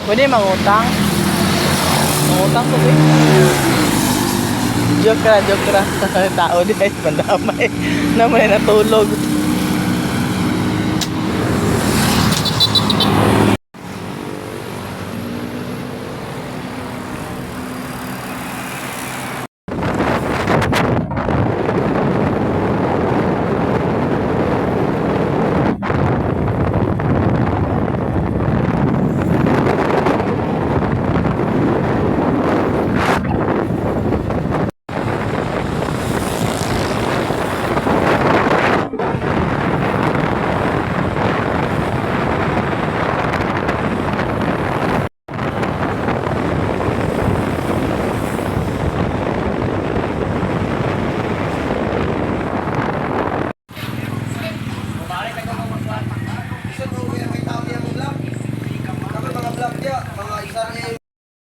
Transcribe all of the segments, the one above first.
Pwede mangutang. Mangutang ko ba? Joke ra. Tao di ay pandamay. Naman ay natulog.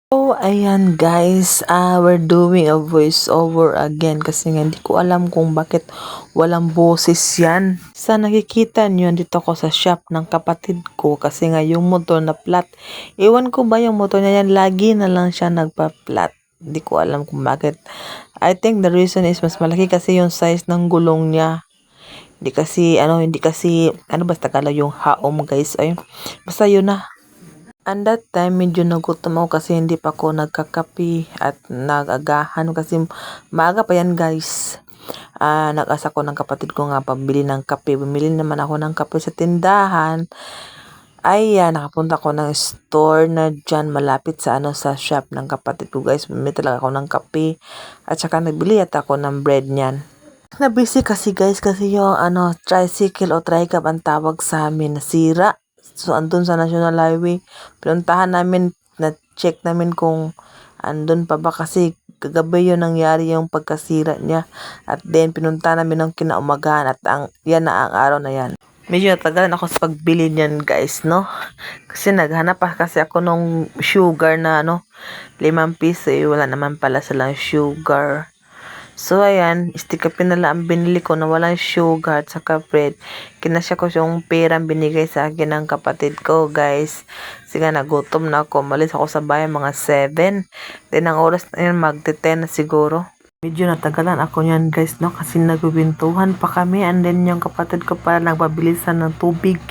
So, ayan guys, we're doing a voiceover again kasi nga hindi ko alam kung bakit walang boses yan. Sa nakikita nyo, dito ako sa shop ng kapatid ko kasi nga yung motor na flat. Iwan ko ba yung motor niya yan, lagi na lang siya nagpa-flat. Hindi ko alam kung bakit. I think the reason is mas malaki kasi yung size ng gulong niya. Hindi kasi, basta kala yung haom guys. Ayun, basta yun na. And that time, medyo nagutom ako kasi hindi pa ako nagkakape at nag-agahan kasi maaga pa yan guys. Nag-asa ko ng kapatid ko nga pabili ng kape. Bumili naman ako ng kape sa tindahan. Nakapunta ko ng store na dyan malapit sa sa shop ng kapatid ko guys. Bumili talaga ako ng kape at saka nagbili at ako ng bread niyan. Na-busy kasi guys kasi yung tricycle o tricab ang tawag sa amin, nasira. So, andun sa National Highway, pinuntahan namin, na-check namin kung andun pa ba kasi kagabi yun nangyari yung pagkasira niya. At then, pinuntahan namin ng kinaumagahan at yan na ang araw na yan. Medyo natagalan ako sa pagbili niyan guys, no? Kasi naghanap pa kasi ako nung sugar na 5 piso wala naman pala silang sugar. So, ayan, istikapin na lang ang binili ko na walang sugar at saka bread. Kinasya ko yung perang binigay sa akin ng kapatid ko, guys. Kasi nga, nagutom na ako. Malis ako sa bayan mga 7. Then, ang oras na yun, magte-10 na siguro. Medyo natagalan ako yan, guys, no? Kasi nagbibintuhan pa kami. And then, yung kapatid ko pala nagpabilisan ng tubig.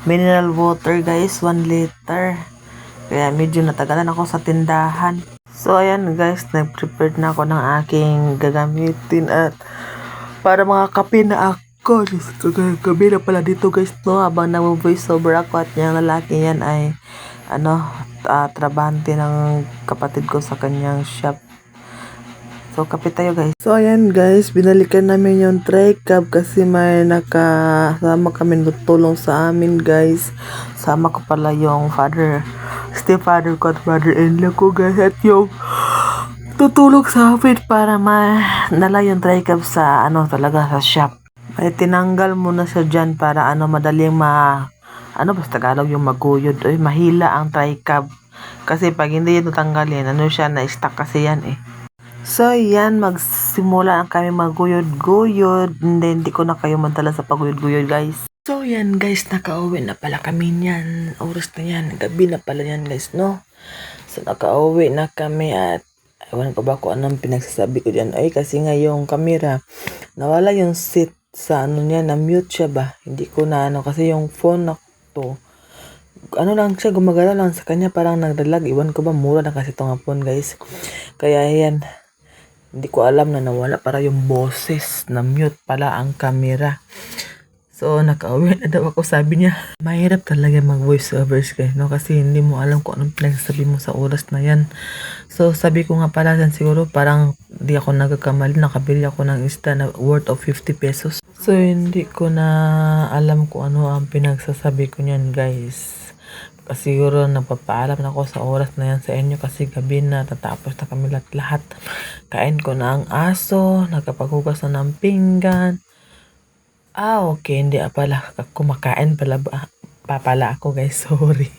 Mineral water, guys, 1 liter. Kaya, medyo natagalan ako sa tindahan. So, ayan guys, nag-prepare na ako ng aking gagamitin at para mga kape na ako. Gabi na pala dito guys, no? Habang nag-voiceover ako at yung lalaki yan ay, trabante ng kapatid ko sa kanyang shop. So, kape tayo guys. So, ayan guys, binalikan namin yung tricab kasi may nakasama kami tulong sa amin guys. Sama ko pala yung stepfather ko at brother-in-law ko guys at yung tutulog sa amin para nala yung tricab sa talaga sa shop. Ay tinanggal muna siya dyan para madaling basta Tagalog yung maguyod. Ay mahila ang tricab. Kasi pag hindi yun tanggalin, siya na-stuck kasi yan eh. So yan, magsimula ang kami maguyod-guyod. Hindi ko na kayo madala sa paguyod-guyod guys. So yan guys, nakauwi na pala kami niyan. Oras na yan, gabi na pala yan guys, no? So nakauwi na kami at ewan ko ba kung anong pinagsasabi ko dyan. Ay kasi nga yung camera, nawala yung seat sa niya, na-mute siya ba? Hindi ko na kasi yung phone na to, lang siya, gumagala lang sa kanya, parang nagdalag. Iwan ko ba, mura na kasi itong phone guys. Kaya yan, hindi ko alam na nawala para yung boses, na-mute pala ang camera. So, nakauwi na daw ako, sabi niya. Mahirap talaga mag-voiceovers guys, no? Kasi hindi mo alam kung anong pinagsasabi mo sa oras na yan. So, sabi ko nga pala siguro parang di ako nagkakamali, nakabili ako ng isda na worth of 50 pesos. So, hindi ko na alam kung ano ang pinagsasabi ko niyan guys. Kasi siguro napapaalam na ako sa oras na yan sa inyo kasi gabi na, tatapos na kami lahat. Kain ko na ang aso, nakapaghugas na ng pinggan. Okay, hindi pala. Kumakain pala pala ako guys, sorry.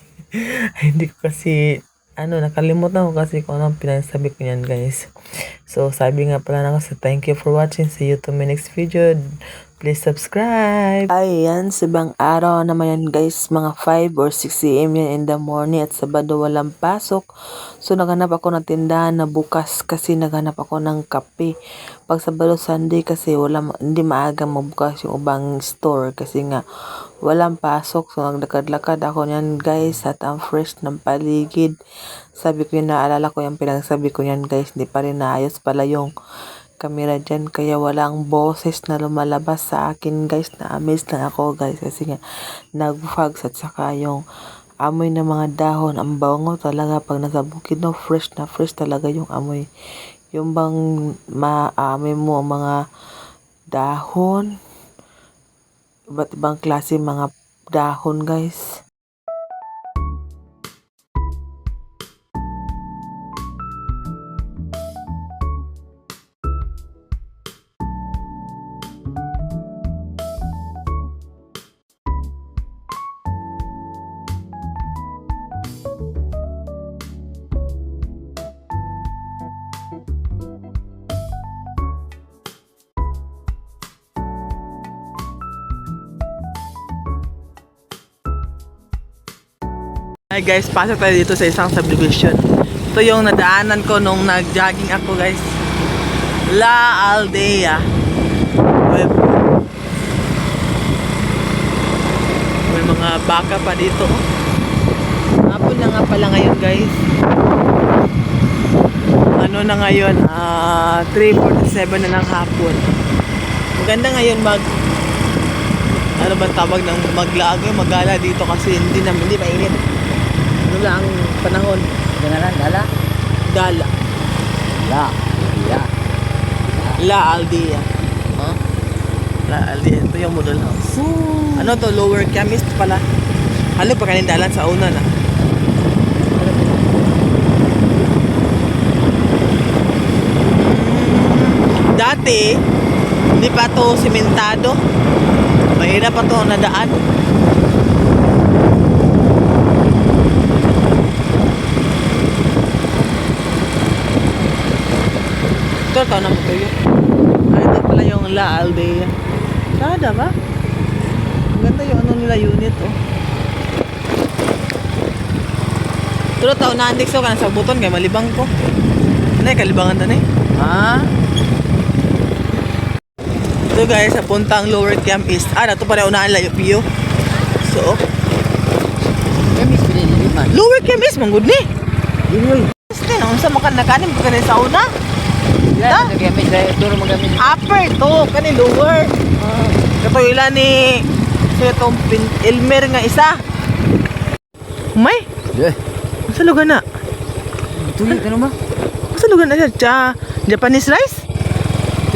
Hindi ko kasi, nakalimutan ko kasi kung anong pinagsabi ko yan guys. So, sabi nga pala na ako, so thank you for watching. See you to my next video. Please subscribe. Ayan, sabang araw naman yan guys, mga 5 or 6 a.m. yan in the morning at Sabado walang pasok. So naghanap ako ng tindahan na bukas kasi naghanap ako ng kape. Pag Sabado Sunday kasi hindi maaga magbukas yung ubang store kasi nga walang pasok. So naglakad-lakad ako yan guys at ang fresh ng paligid. Sabi ko yun, naalala ko yung pinagsabi ko yan guys, hindi pa rin naayos pala yung kamera dyan kaya walang boses na lumalabas sa akin guys. Na-amaze na ako guys kasi nga nag-fogs at saka yung amoy ng mga dahon, ang bango talaga pag nasa bukid, no? Fresh na fresh talaga yung amoy, yung bang maamoy mo ang mga dahon, iba't ibang klase mga dahon guys. Hi guys, pasok tayo dito sa isang subdivision. Ito yung nadaanan ko nung nag-jogging ako guys. La Aldea. May mga baka pa dito. Hapon na nga pala ngayon guys. Ano na ngayon? 3:47 na ng hapon. Maganda ngayon ano ba tawag ng magala dito kasi hindi mainit. Ano lang ang panahon? Dala? Gala. La. La Aldea. Huh? La Aldea. Ito yung model house. Ano to? Lower Chemist pala. Ano pa kanin dalan sa una na? Dati, hindi pa to simentado. Mahirap pa to nadaan. Ito, tao na mo ito yun. Ito pala yung La Aldea. Sada ba? Maganda yung ano nila unit, oh. Ito, tao na andik so ka sa buton kaya malibang ko. Ano yung kalibangan na eh? Ito guys, napuntang Lower Camp East. Ito pala unahan layo piyo. So, Kami pinili man. Lower Camp East, manggod ni. Dinoy. Este, nung sa makan nakanin pa kanil sa una. Ya, gamit dahil duro magamit. Upper to, kanil lower. Ito ila ni so itong Elmer nga isa. May, Eh, sa lugar na. tuyo ka naman. Sa lugar na siya, Japanese rice?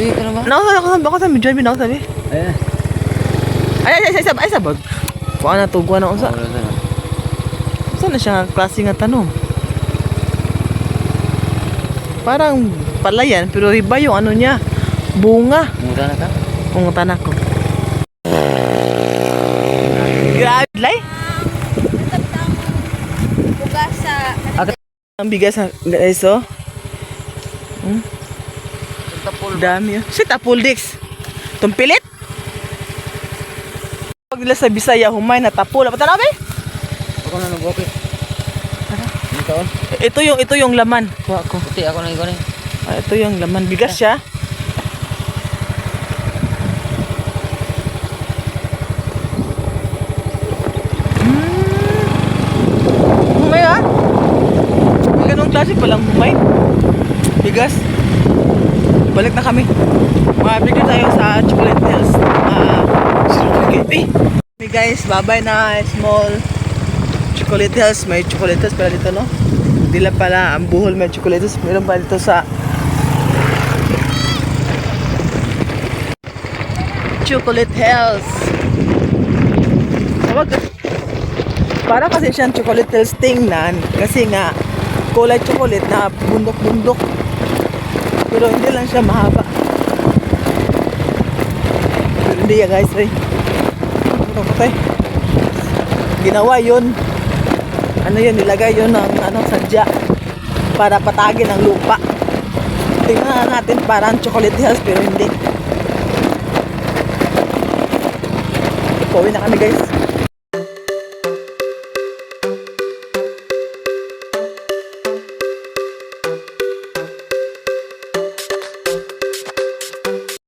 Tuyo ka naman. Ako sa medyo bin ako sabi. Eh. Ay sabag. Kuha na to, kuha na unsa. Saan na siya nga klase nga tanong? Parang palayan pero iba yung ano niya. Bunga. Mura na ka? Pungutan ako. Grabe, lay. Bugas sa Ang bigas na guys, oh. Tapol. Dami, oh. Shit, Apoldex. Tumpilit. Pag nila sa Bisaya, humay na tapol. Apa tanaw, be? Ako na nag-okay. Ito. Ito yung laman. Kuha ko. Puti ako na ikaw. Ito yung laman. Bigas siya. Humay, ah. May ganun klase palang humay. Bigas. Balik na kami. Bigyan tayo sa Chocolate Hills. Hey guys, bye-bye na. Small Chocolate Hills. May Chocolate Hills pala dito, no? Hindi lang pala ang Bohol may Chocolate Hills. Meron pa dito sa Chocolate Hills. Para kasi siyang Chocolate Hills tingnan. Kasi nga, kulay chocolate na bundok-bundok. Pero hindi lang siya mahaba. Pero hindi yan guys, ay. Ginawa yun. Ano yun, nilagay yun ng sadya para patagin ang lupa. Tingnan natin parang Chocolate Hills pero hindi. Pauwi na kami guys.